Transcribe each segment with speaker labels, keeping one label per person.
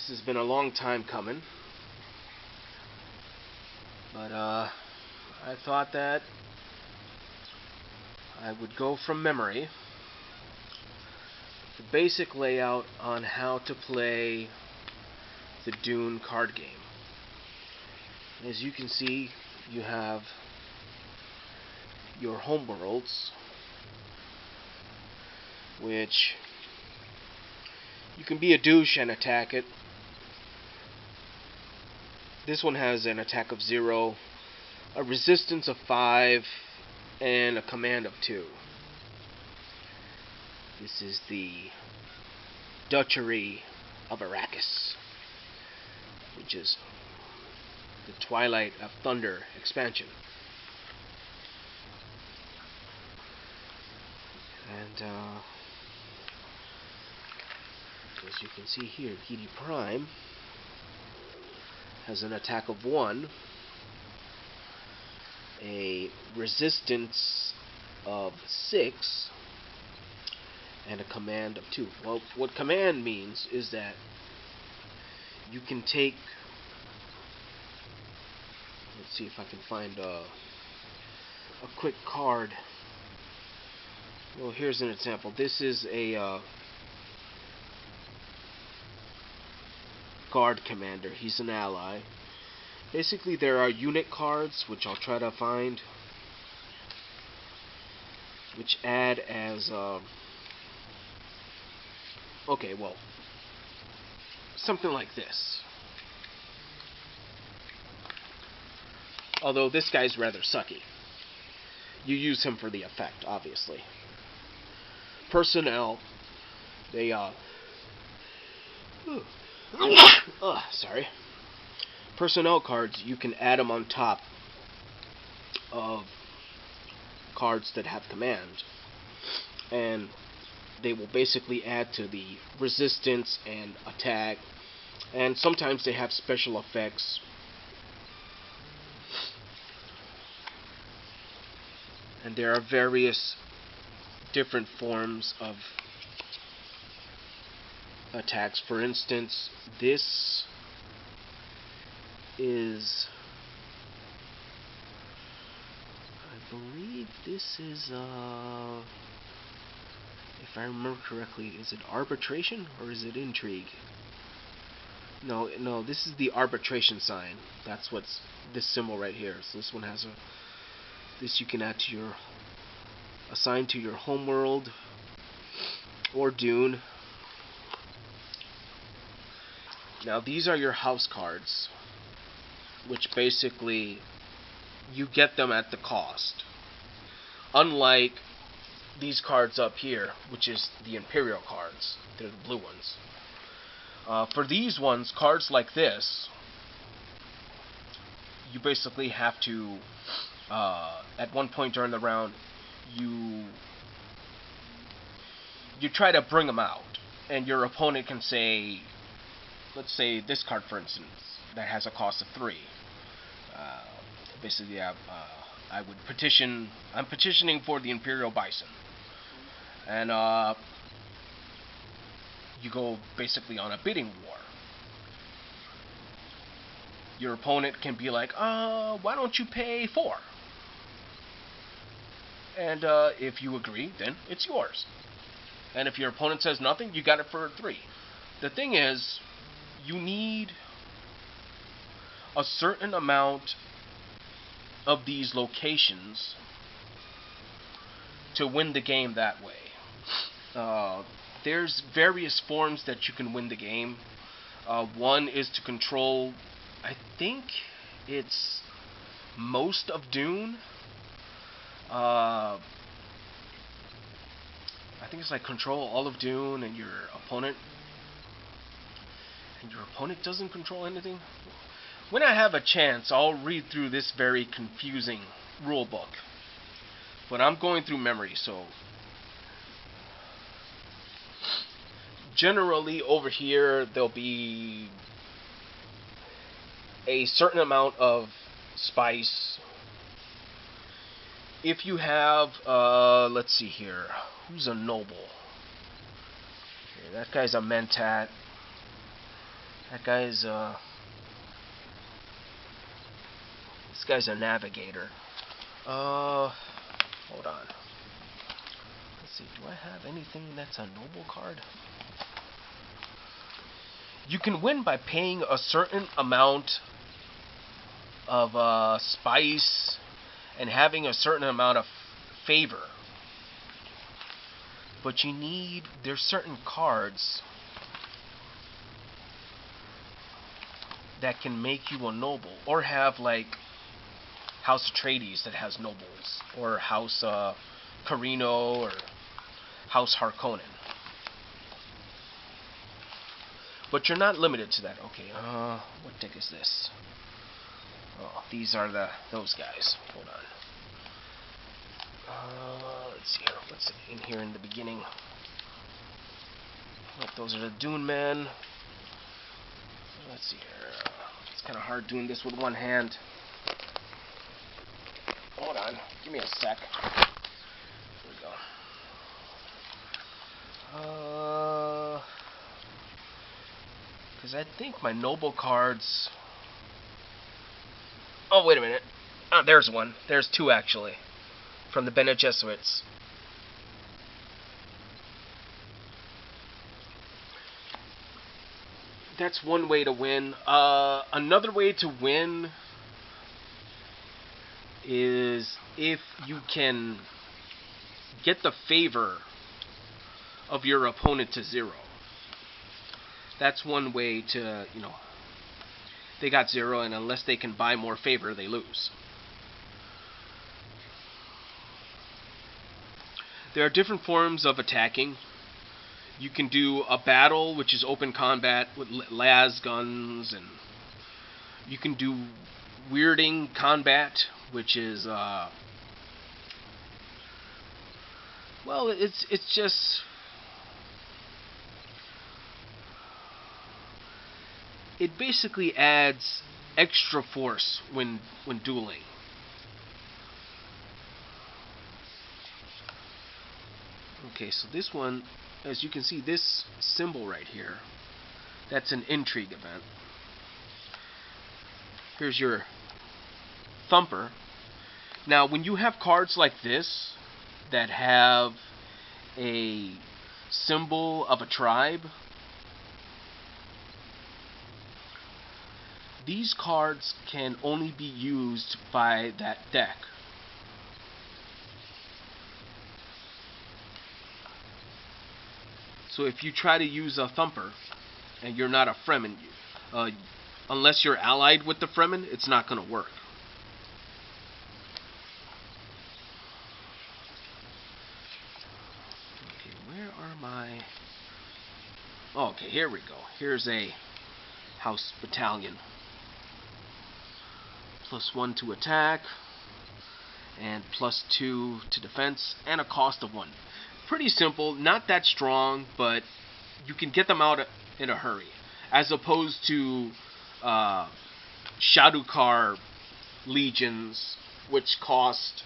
Speaker 1: This has been a long time coming, but I thought that I would go from memory the basic layout on how to play the Dune card game. As you can see, you have your homeworlds, which you can be a douche and attack it. This one has an attack of 0, a resistance of 5, and a command of 2. This is the Duchy of Arrakis, which is the Twilight of Thunder expansion. And as you can see here, PD Prime has an attack of 1, a resistance of 6, and a command of 2. Well, what command means is that you can take, let's see if I can find a quick card. Well, here's an example. This is a guard commander. He's an ally. Basically, there are unit cards, which I'll try to find, which add as okay, well, something like this. Although this guy's rather sucky. You use him for the effect, obviously. Personnel, they sorry. Personnel cards, you can add them on top of cards that have command, and they will basically add to the resistance and attack, and sometimes they have special effects. And there are various different forms of attacks. For instance, this is, I believe this is, if I remember correctly, is it arbitration or is it intrigue? No, this is the arbitration sign. That's what's this symbol right here. So this one has this you can add to your, assign to your homeworld or Dune. Now these are your house cards, which basically you get them at the cost. Unlike these cards up here, which is the Imperial cards. They're the blue ones. For these ones, cards like this, you basically have to, at one point during the round, you try to bring them out, and your opponent can say, let's say this card, for instance, that has a cost of 3. Basically, I would petition. I'm petitioning for the Imperial Bison, and you go basically on a bidding war. Your opponent can be like, why don't you pay 4? And if you agree, then it's yours. And if your opponent says nothing, you got it for 3. The thing is, you need a certain amount of these locations to win the game that way. There's various forms that you can win the game. One is to control, I think it's most of Dune. I think it's like control all of Dune, and your opponent doesn't control anything. When I have a chance, I'll read through this very confusing rule book, but I'm going through memory, so generally over here there'll be a certain amount of spice. If you have, let's see here, who's a noble? Okay, that guy's a mentat. That guy's this guy's a navigator. Hold on. Let's see, do I have anything that's a noble card? You can win by paying a certain amount of spice and having a certain amount of favor. But there's certain cards that can make you a noble, or have like House Atreides that has nobles, or House Carino, or House Harkonnen. But you're not limited to that. Okay, what deck is this? Oh, these are those guys. Hold on. Let's see here. What's in here in the beginning? Oh, those are the Dune men. Let's see here. It's kind of hard doing this with one hand. Hold on. Give me a sec. Here we go. Because I think my noble cards... Oh, wait a minute. Ah, there's one. There's two, actually. From the Bene Gesserits. That's one way to win. Another way to win is if you can get the favor of your opponent to 0. That's one way to, they got 0, and unless they can buy more favor, they lose. There are different forms of attacking. You can do a battle, which is open combat with las guns, and you can do weirding combat, which is well, it's just it basically adds extra force when dueling. Okay, so this one, as you can see, this symbol right here, that's an intrigue event. Here's your thumper. Now, when you have cards like this that have a symbol of a tribe, these cards can only be used by that deck. So if you try to use a thumper and you're not a Fremen, unless you're allied with the Fremen, it's not going to work. Okay, where are my... Oh, okay, here we go. Here's a House Battalion. +1 to attack, and +2 to defense, and a cost of 1. Pretty simple, not that strong, but you can get them out in a hurry, as opposed to Shadukar legions, which cost,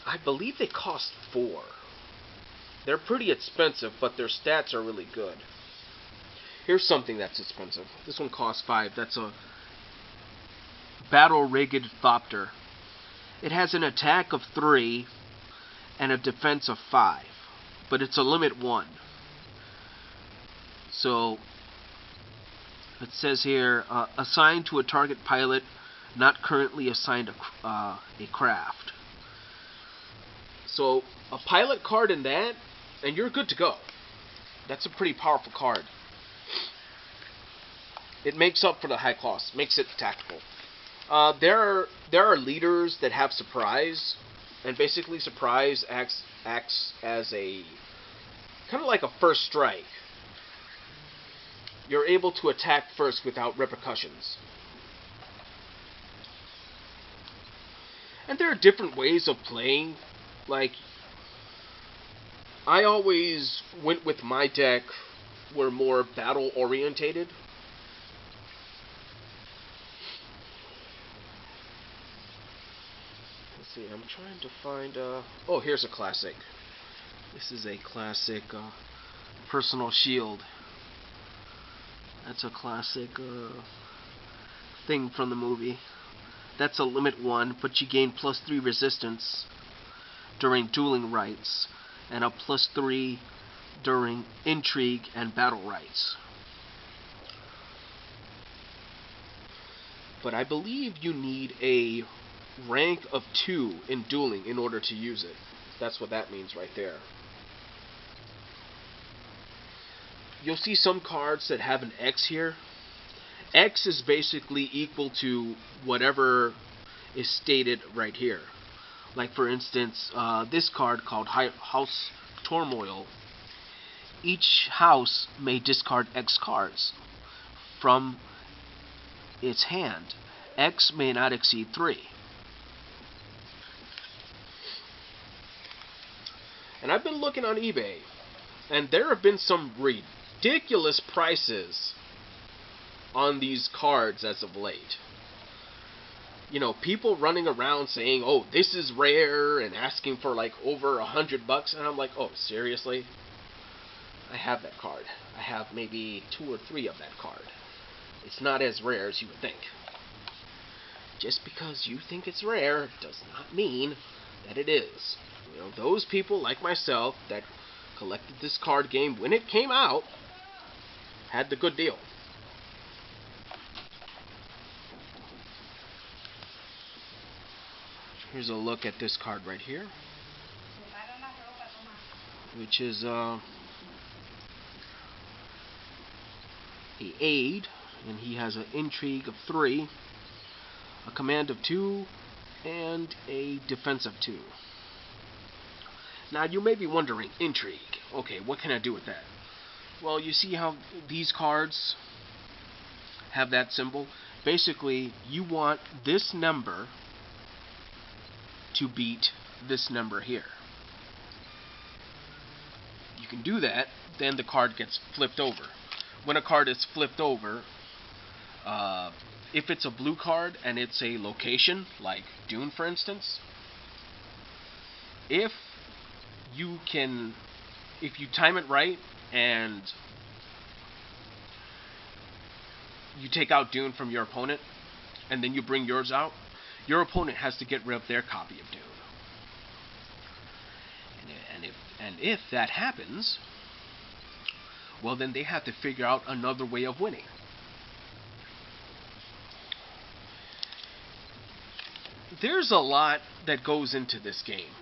Speaker 1: I believe they cost 4. They're pretty expensive, but their stats are really good. Here's something that's expensive. This one costs 5. That's a Battle-Rigged Thopter. It has an attack of 3 and a defense of 5, but it's a limit 1. So it says here, assigned to a target pilot not currently assigned a craft. So a pilot card in that, and you're good to go. That's a pretty powerful card. It makes up for the high cost, makes it tactical. There are leaders that have surprise, and basically surprise acts as a kind of like a first strike. You're able to attack first without repercussions. And there are different ways of playing. Like, I always went with my deck were more battle orientated. Let's see, I'm trying to find oh, here's a classic. This is a classic personal shield. That's a classic thing from the movie. That's a limit 1, but you gain +3 resistance during dueling rites, and a +3 during intrigue and battle rites. But I believe you need a rank of 2 in dueling in order to use it. That's what that means right there. You'll see some cards that have an X here. X is basically equal to whatever is stated right here. Like for instance, this card called House Turmoil. Each house may discard X cards from its hand. X may not exceed 3. And I've been looking on eBay, and there have been some ridiculous prices on these cards as of late. You know, people running around saying, oh, this is rare, and asking for like over $100, and I'm like, oh, seriously? I have that card. I have maybe 2 or 3 of that card. It's not as rare as you would think. Just because you think it's rare does not mean that it is. You know, those people like myself that collected this card game when it came out had the good deal. Here's a look at this card right here, which is a aid, and he has an intrigue of 3, a command of 2, and a defense of 2. Now you may be wondering, intrigue. Okay, what can I do with that? Well, you see how these cards have that symbol? Basically, you want this number to beat this number here. You can do that, then the card gets flipped over. When a card is flipped over, if it's a blue card and it's a location, like Dune for instance, if you time it right and you take out Dune from your opponent and then you bring yours out, your opponent has to get rid of their copy of Dune. And if that happens, well, then they have to figure out another way of winning. There's a lot that goes into this game,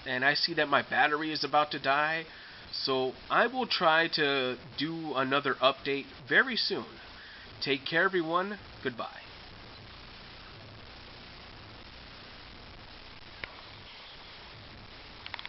Speaker 1: and I see that my battery is about to die, so I will try to do another update very soon. Take care, everyone. Goodbye.